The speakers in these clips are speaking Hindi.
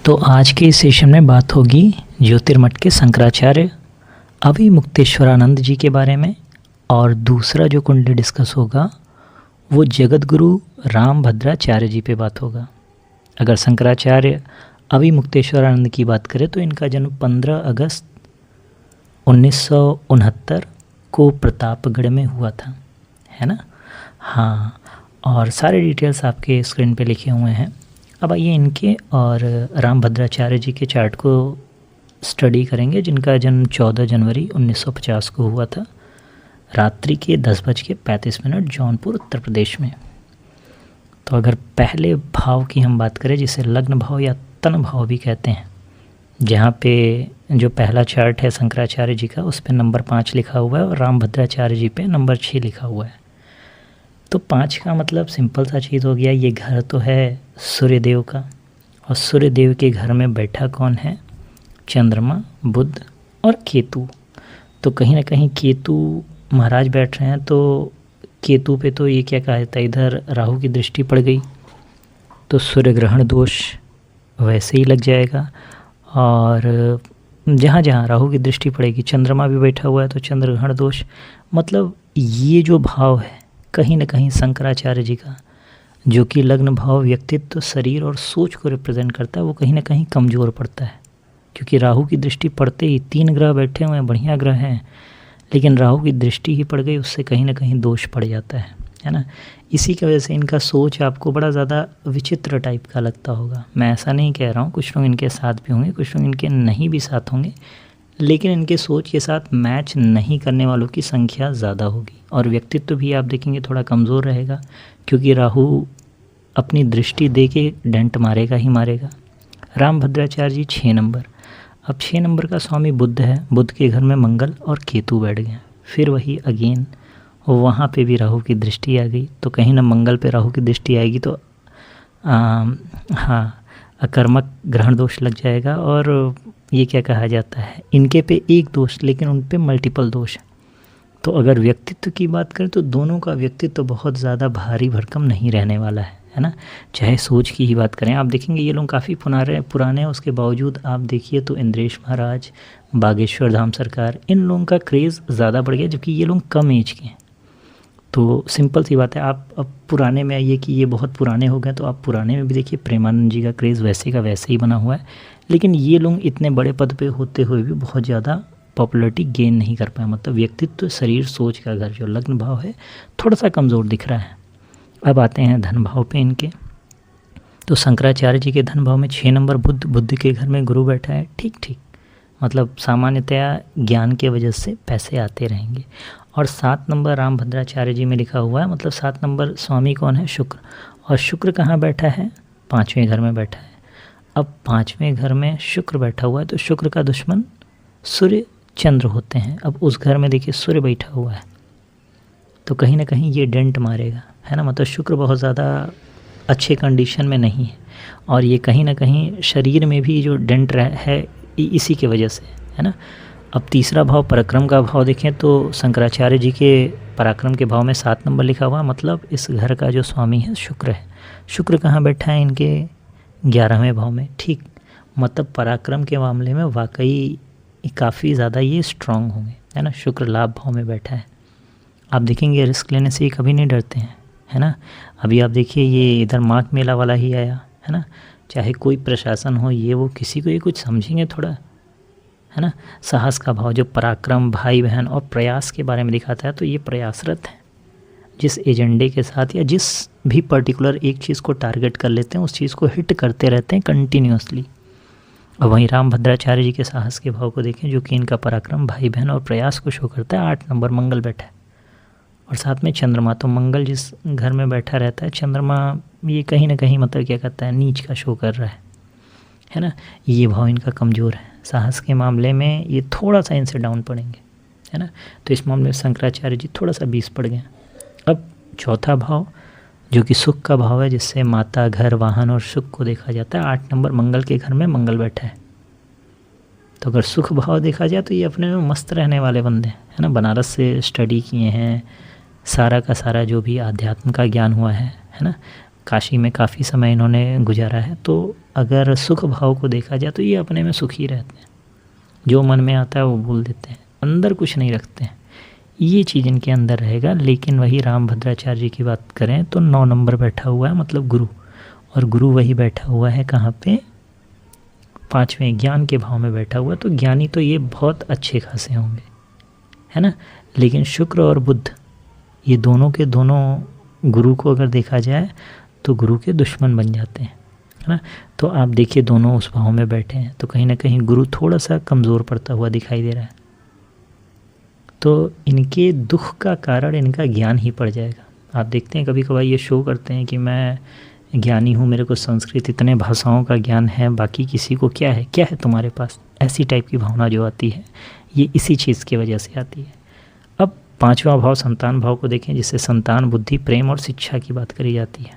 तो आज के इस सेशन में बात होगी ज्योतिर्मठ के शंकराचार्य अभिमुक्तेश्वरानंद जी के बारे में। और दूसरा जो कुंडली डिस्कस होगा वो जगत गुरु रामभद्राचार्य जी पे बात होगा। अगर शंकराचार्य अभिमुक्तेश्वरानंद की बात करें तो इनका जन्म 15 अगस्त 1969 को प्रतापगढ़ में हुआ था, है ना। हाँ, और सारे डिटेल्स आपके स्क्रीन पे लिखे हुए हैं। अब आइए इनके और रामभद्राचार्य जी के चार्ट को स्टडी करेंगे, जिनका जन्म 14 जनवरी 1950 को हुआ था, रात्रि के 10:35 जौनपुर उत्तर प्रदेश में। तो अगर पहले भाव की हम बात करें, जिसे लग्न भाव या तन भाव भी कहते हैं, जहाँ पे जो पहला चार्ट है शंकराचार्य जी का, उस पे नंबर 5 लिखा हुआ है और रामभद्राचार्य जी पे नंबर 6 लिखा हुआ है। तो 5 का मतलब सिंपल सा चीज़ हो गया, ये घर तो है सूर्यदेव का, और सूर्यदेव के घर में बैठा कौन है? चंद्रमा, बुध और केतु। तो कहीं ना कहीं केतु महाराज बैठ रहे हैं, तो केतु पे तो ये क्या कहा जाता है, इधर राहु की दृष्टि पड़ गई तो सूर्य ग्रहण दोष वैसे ही लग जाएगा। और जहाँ जहाँ राहु की दृष्टि पड़ेगी, चंद्रमा भी बैठा हुआ है तो चंद्र ग्रहण दोष। मतलब ये जो भाव है कहीं ना कहीं शंकराचार्य जी का, जो कि लग्न भाव व्यक्तित्व, शरीर और सोच को रिप्रेजेंट करता है, वो कहीं ना कहीं कमज़ोर पड़ता है। क्योंकि राहु की दृष्टि पड़ते ही 3 ग्रह बैठे हुए हैं, बढ़िया ग्रह हैं, लेकिन राहु की दृष्टि ही पड़ गई, उससे कहीं ना कहीं दोष पड़ जाता है ना। इसी की वजह से इनका सोच आपको बड़ा ज़्यादा विचित्र टाइप का लगता होगा। मैं ऐसा नहीं कह रहा हूँ, कुछ लोग इनके साथ भी होंगे, कुछ लोग इनके नहीं भी साथ होंगे, लेकिन इनके सोच के साथ मैच नहीं करने वालों की संख्या ज़्यादा होगी। और व्यक्तित्व भी आप देखेंगे थोड़ा कमज़ोर रहेगा, क्योंकि राहु अपनी दृष्टि दे के डेंट मारेगा ही मारेगा। रामभद्राचार्य जी 6 नंबर। अब 6 नंबर का स्वामी बुध है, बुध के घर में मंगल और केतु बैठ गए। फिर वही अगेन वहाँ पे भी राहु की दृष्टि आ गई, तो कहीं ना मंगल पे राहु की दृष्टि आएगी तो हाँ, अकर्मक ग्रहण दोष लग जाएगा। और ये क्या कहा जाता है, इनके पे एक दोष लेकिन उन पे मल्टीपल दोष है। तो अगर व्यक्तित्व की बात करें तो दोनों का व्यक्तित्व बहुत ज़्यादा भारी भरकम नहीं रहने वाला है ना। चाहे सोच की ही बात करें, आप देखेंगे ये लोग काफ़ी पुराने हैं, उसके बावजूद आप देखिए तो इंद्रेश महाराज, बागेश्वर धाम सरकार, इन लोगों का क्रेज़ ज़्यादा बढ़ गया, जबकि ये लोग कम एज के हैं। तो सिंपल सी बात है, आप अब पुराने में आइए कि ये बहुत पुराने हो गए, तो आप पुराने में भी देखिए प्रेमानंद जी का क्रेज़ वैसे का वैसे ही बना हुआ है, लेकिन ये लोग इतने बड़े पद पे होते हुए भी बहुत ज़्यादा पॉपुलरिटी गेन नहीं कर पाए। मतलब व्यक्तित्व, शरीर, सोच का घर जो लग्न भाव है थोड़ा सा कमज़ोर दिख रहा है। अब आते हैं धन भाव पे इनके। तो शंकराचार्य जी के धन भाव में 6 नंबर बुध के घर में गुरु बैठा है। ठीक, मतलब सामान्यतया ज्ञान के वजह से पैसे आते रहेंगे। और 7 नंबर रामभद्राचार्य जी में लिखा हुआ है, मतलब 7 नंबर स्वामी कौन है? शुक्र। और शुक्र कहाँ बैठा है? 5वें घर में बैठा है। अब 5वें घर में शुक्र बैठा हुआ है, तो शुक्र का दुश्मन सूर्य चंद्र होते हैं। अब उस घर में देखिए सूर्य बैठा हुआ है, तो कहीं ना कहीं ये डेंट मारेगा, है ना। मतलब शुक्र बहुत ज़्यादा अच्छे कंडीशन में नहीं है, और ये कहीं ना कहीं शरीर में भी जो डेंट है इसी के वजह से, है ना। अब तीसरा भाव पराक्रम का भाव देखें तो शंकराचार्य जी के पराक्रम के भाव में 7 नंबर लिखा हुआ, मतलब इस घर का जो स्वामी है शुक्र है। शुक्र कहाँ बैठा है? इनके 11वें भाव में। ठीक, मतलब पराक्रम के मामले में वाकई काफ़ी ज़्यादा ये स्ट्रांग होंगे, है ना। शुक्र लाभ भाव में बैठा है। आप देखेंगे रिस्क लेने से ये कभी नहीं डरते हैं, है ना। अभी आप देखिए ये इधर माघ मेला वाला ही आया, है ना। चाहे कोई प्रशासन हो, ये वो किसी को ये कुछ समझेंगे थोड़ा, है ना। साहस का भाव जो पराक्रम, भाई बहन और प्रयास के बारे में दिखाता है, तो ये प्रयासरत है। जिस एजेंडे के साथ या जिस भी पर्टिकुलर एक चीज़ को टारगेट कर लेते हैं, उस चीज़ को हिट करते रहते हैं कंटिन्यूसली। और वहीं रामभद्राचार्य जी के साहस के भाव को देखें, जो कि इनका पराक्रम, भाई बहन और प्रयास को शो करता है। 8 नंबर मंगल बैठा है, और साथ में चंद्रमा। तो मंगल जिस घर में बैठा रहता है, चंद्रमा ये कहीं ना कहीं मतलब क्या कहता है, नीच का शो कर रहा है ना। ये भाव इनका कमज़ोर है। साहस के मामले में ये थोड़ा सा इनसे डाउन पड़ेंगे, है ना। तो इस मामले में शंकराचार्य जी थोड़ा सा 20 पड़ गए। अब चौथा भाव जो कि सुख का भाव है, जिससे माता, घर, वाहन और सुख को देखा जाता है। 8 नंबर मंगल के घर में मंगल बैठा है, तो अगर सुख भाव देखा जाए तो ये अपने में मस्त रहने वाले बंदे हैं, है ना। बनारस से स्टडी किए हैं, सारा का सारा जो भी आध्यात्म का ज्ञान हुआ है ना, काशी में काफ़ी समय इन्होंने गुजारा है। तो अगर सुख भाव को देखा जाए तो ये अपने में सुखी रहते हैं, जो मन में आता है वो बोल देते हैं, अंदर कुछ नहीं रखते हैं, ये चीज़ इनके अंदर रहेगा। लेकिन वही रामभद्राचार्य जी की बात करें तो 9 नंबर बैठा हुआ है, मतलब गुरु, और गुरु वही बैठा हुआ है कहाँ पे, 5वें ज्ञान के भाव में बैठा हुआ। तो ज्ञानी तो ये बहुत अच्छे खासे होंगे, है ना। लेकिन शुक्र और बुध ये दोनों के दोनों गुरु को अगर देखा जाए तो गुरु के दुश्मन बन जाते हैं, है ना। तो आप देखिए दोनों उस भाव में बैठे हैं, तो कहीं ना कहीं गुरु थोड़ा सा कमज़ोर पड़ता हुआ दिखाई दे रहा है। तो इनके दुख का कारण इनका ज्ञान ही पड़ जाएगा। आप देखते हैं कभी कभार ये शो करते हैं कि मैं ज्ञानी हूँ, मेरे को संस्कृत इतने भाषाओं का ज्ञान है, बाकी किसी को क्या है तुम्हारे पास, ऐसी टाइप की भावना जो आती है ये इसी चीज़ की वजह से आती है। अब 5वां भाव संतान भाव को देखें, जिससे संतान, बुद्धि, प्रेम और शिक्षा की बात करी जाती है।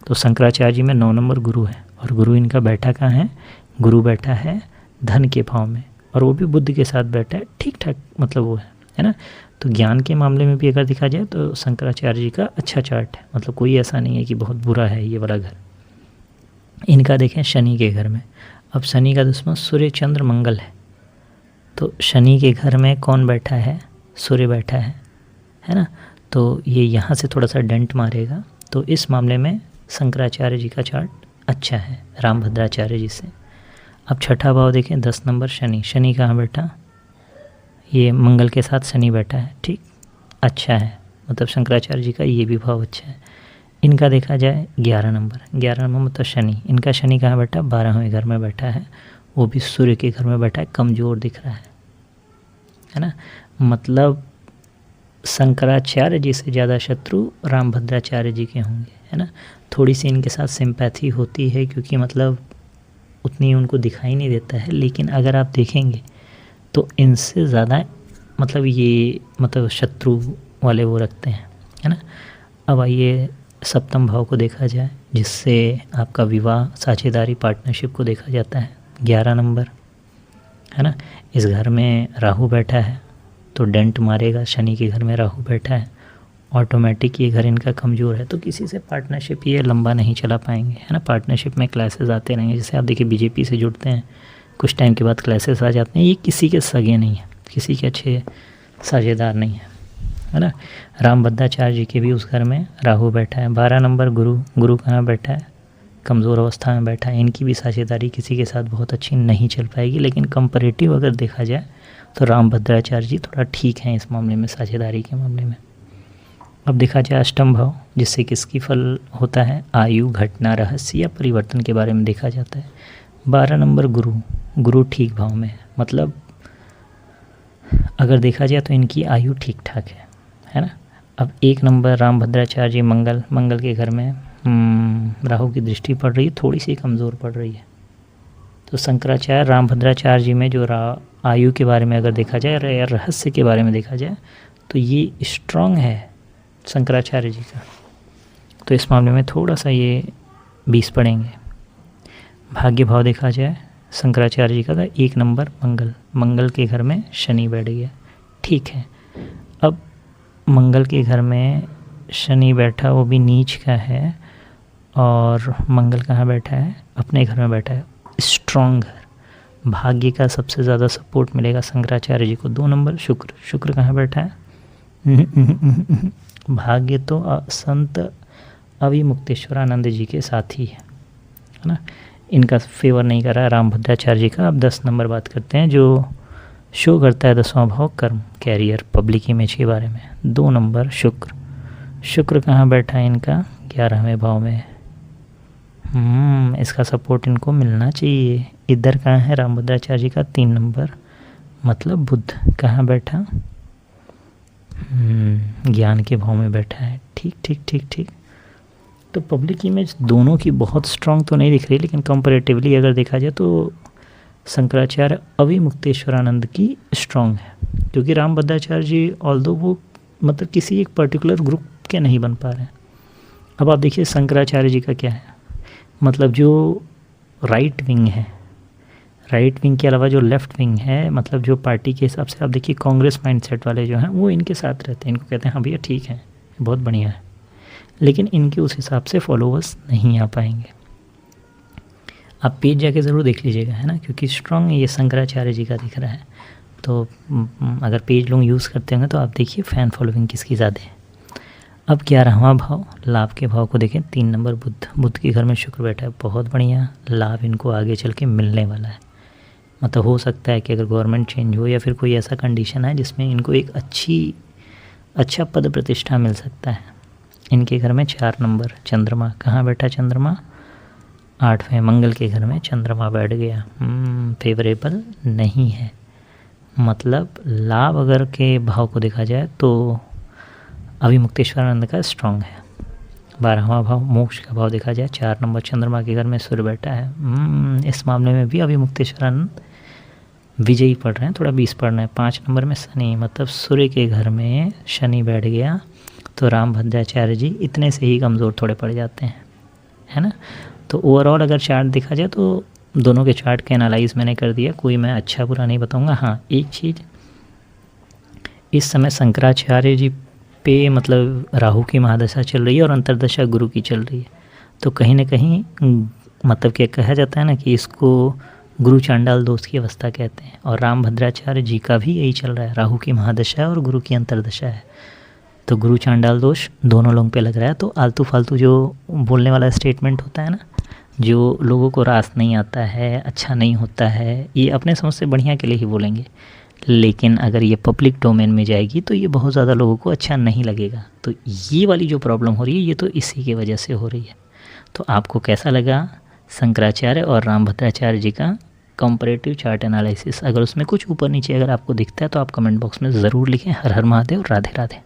तो शंकराचार्य जी में 9 नंबर गुरु है, और गुरु इनका बैठा कहाँ है, गुरु बैठा है धन के भाव में, और वो भी बुद्ध के साथ बैठा है, ठीक ठाक मतलब वो है ना। तो ज्ञान के मामले में भी अगर देखा जाए तो शंकराचार्य जी का अच्छा चार्ट है, मतलब कोई ऐसा नहीं है कि बहुत बुरा है ये वाला घर। इनका देखें शनि के घर में, अब शनि का दुश्मन सूर्य, चंद्र, मंगल है। तो शनि के घर में कौन बैठा है, सूर्य बैठा है ना। तो ये यहाँ से थोड़ा सा डेंट मारेगा। तो इस मामले में शंकराचार्य जी का चार्ट अच्छा है रामभद्राचार्य जी से। अब छठा भाव देखें, 10 नंबर शनि, शनि कहाँ बैठा, ये मंगल के साथ शनि बैठा है, ठीक अच्छा है, मतलब शंकराचार्य जी का ये भी भाव अच्छा है। इनका देखा जाए 11 नंबर, 11 नंबर मतलब शनि, इनका शनि कहाँ बैठा, 12वें घर में बैठा है, वो भी सूर्य के घर में बैठा है, कमज़ोर दिख रहा है ना। मतलब शंकराचार्य जी से ज़्यादा शत्रु रामभद्राचार्य जी के होंगे, है ना। थोड़ी सी इनके साथ सिंपैथी होती है, क्योंकि मतलब उतनी उनको दिखाई नहीं देता है, लेकिन अगर आप देखेंगे तो इनसे ज़्यादा मतलब ये मतलब शत्रु वाले वो रखते हैं, है ना। अब आइए 7वें भाव को देखा जाए, जिससे आपका विवाह, साझेदारी, पार्टनरशिप को देखा जाता है, 11 नंबर, है ना। इस घर में राहु बैठा है तो डेंट मारेगा, शनि के घर में राहु बैठा है, ऑटोमेटिक ये घर इनका कमज़ोर है, तो किसी से पार्टनरशिप ये लंबा नहीं चला पाएंगे, है ना। पार्टनरशिप में क्लासेस आते रहेंगे, जैसे आप देखिए बीजेपी से जुड़ते हैं, कुछ टाइम के बाद क्लासेस आ जाते हैं, ये किसी के सगे नहीं है, किसी के अच्छे साझेदार नहीं है ना। रामभद्राचार्य जी के भी उस घर में राहु बैठा है। 12 नंबर गुरु, गुरु कहाँ बैठा है, कमज़ोर अवस्था में बैठा है, इनकी भी साझेदारी किसी के साथ बहुत अच्छी नहीं चल पाएगी। लेकिन कंपैरेटिव अगर देखा जाए तो रामभद्राचार्य जी थोड़ा ठीक हैं इस मामले में, साझेदारी के मामले में। अब देखा जाए 8वां भाव, जिससे किसकी फल होता है, आयु, घटना, रहस्य या परिवर्तन के बारे में देखा जाता है। 12 नंबर गुरु, गुरु ठीक भाव में है, मतलब अगर देखा जाए तो इनकी आयु ठीक ठाक है ना। अब 1 नंबर रामभद्राचार्य जी मंगल, मंगल के घर में राहु की दृष्टि पड़ रही है, थोड़ी सी कमज़ोर पड़ रही है। तो शंकराचार्य रामभद्राचार्य जी में जो आयु के बारे में अगर देखा जाए या रहस्य के बारे में देखा जाए तो ये स्ट्रॉन्ग है शंकराचार्य जी का, तो इस मामले में थोड़ा सा ये 20 पड़ेंगे। भाग्य भाव देखा जाए शंकराचार्य जी का था 1 नंबर मंगल, मंगल के घर में शनि बैठ गया, ठीक है। अब मंगल के घर में शनि बैठा, वो भी नीच का है, और मंगल कहाँ बैठा है, अपने घर में बैठा है, स्ट्रॉन्ग घर। भाग्य का सबसे ज़्यादा सपोर्ट मिलेगा शंकराचार्य जी को। 2 नंबर शुक्र, शुक्र कहाँ बैठा है, भाग्य तो संत अभिमुक्तेश्वरानंद जी के साथ ही है ना, इनका फेवर नहीं कर रहा है रामभद्राचार्य जी का। अब 10 नंबर बात करते हैं, जो शो करता है 10वां भाव कर्म, कैरियर, पब्लिक इमेज के बारे में। 2 नंबर शुक्र, शुक्र कहाँ बैठा है इनका, 11वें भाव में। इसका सपोर्ट इनको मिलना चाहिए। इधर कहाँ है रामभद्राचार्य जी का, 3 नंबर, मतलब बुध कहाँ बैठा, ज्ञान के भाव में बैठा है, ठीक ठीक ठीक ठीक। तो पब्लिक इमेज दोनों की बहुत स्ट्रांग तो नहीं दिख रही, लेकिन कंपैरेटिवली अगर देखा जाए तो शंकराचार्य अभिमुक्तेश्वरानंद की स्ट्रांग है, क्योंकि रामभद्राचार्य जी ऑल्दो वो मतलब किसी एक पर्टिकुलर ग्रुप के नहीं बन पा रहे हैं। अब आप देखिए शंकराचार्य जी का क्या है, मतलब जो राइट विंग है, राइट विंग के अलावा जो लेफ़्ट विंग है, मतलब जो पार्टी के हिसाब से आप देखिए कांग्रेस माइंडसेट वाले जो हैं वो इनके साथ रहते हैं, इनको कहते हैं हाँ भैया ठीक है, बहुत बढ़िया है। लेकिन इनके उस हिसाब से फॉलोवर्स नहीं आ पाएंगे। आप पेज जाके ज़रूर देख लीजिएगा, है ना, क्योंकि स्ट्रॉन्ग ये शंकराचार्य जी का दिख रहा है। तो अगर पेज लोग यूज़ करते होंगे तो आप देखिए फ़ैन फॉलोइंग किसकी ज़्यादा है। अब 11वां भाव, लाभ के भाव को देखें, 3 नंबर बुध के घर में शुक्र बैठा है, बहुत बढ़िया लाभ इनको आगे चल के मिलने वाला है। मतलब हो सकता है कि अगर गवर्नमेंट चेंज हो या फिर कोई ऐसा कंडीशन है जिसमें इनको एक अच्छा पद प्रतिष्ठा मिल सकता है। इनके घर में 4 नंबर चंद्रमा, कहाँ बैठा चंद्रमा, 8वें मंगल के घर में चंद्रमा बैठ गया, फेवरेबल नहीं है। मतलब लाभ अगर के भाव को देखा जाए तो अभिमुक्तेश्वरानंद का स्ट्रॉन्ग है। 12वां भाव मोक्ष का भाव देखा जाए, 4 नंबर चंद्रमा के घर में सूर्य बैठा है, इस मामले में भी अभिमुक्तेश्वरानंद विजयी पढ़ रहे हैं, थोड़ा 20 पढ़ रहे हैं। 5 नंबर में शनि, मतलब सूर्य के घर में शनि बैठ गया तो रामभद्राचार्य जी इतने से ही कमज़ोर थोड़े पड़ जाते हैं, है ना। तो ओवरऑल अगर चार्ट देखा जाए तो दोनों के चार्ट के एनालाइज मैंने कर दिया, कोई मैं अच्छा बुरा नहीं बताऊंगा। हाँ, एक चीज़, इस समय शंकराचार्य जी पे मतलब राहु की महादशा चल रही है और अंतर्दशा गुरु की चल रही है, तो कहीं ना कहीं मतलब क्या कहा जाता है ना कि इसको गुरु चांडाल दोष की अवस्था कहते हैं। और रामभद्राचार्य जी का भी यही चल रहा है, राहु की महादशा है और गुरु की अंतर्दशा है, तो गुरु चांडाल दोष दोनों लोगों पे लग रहा है। तो आलतू फालतू जो बोलने वाला स्टेटमेंट होता है ना, जो लोगों को रास नहीं आता है, अच्छा नहीं होता है, ये अपने समझ से बढ़िया के लिए ही बोलेंगे, लेकिन अगर ये पब्लिक डोमेन में जाएगी तो ये बहुत ज़्यादा लोगों को अच्छा नहीं लगेगा। तो ये वाली जो प्रॉब्लम हो रही है ये तो इसी की वजह से हो रही है। तो आपको कैसा लगा शंकराचार्य और रामभद्राचार्य जी का कंपैरेटिव चार्ट एनालिसिस? अगर उसमें कुछ ऊपर नीचे अगर आपको दिखता है तो आप कमेंट बॉक्स में ज़रूर लिखें। हर हर महादेव, राधे राधे।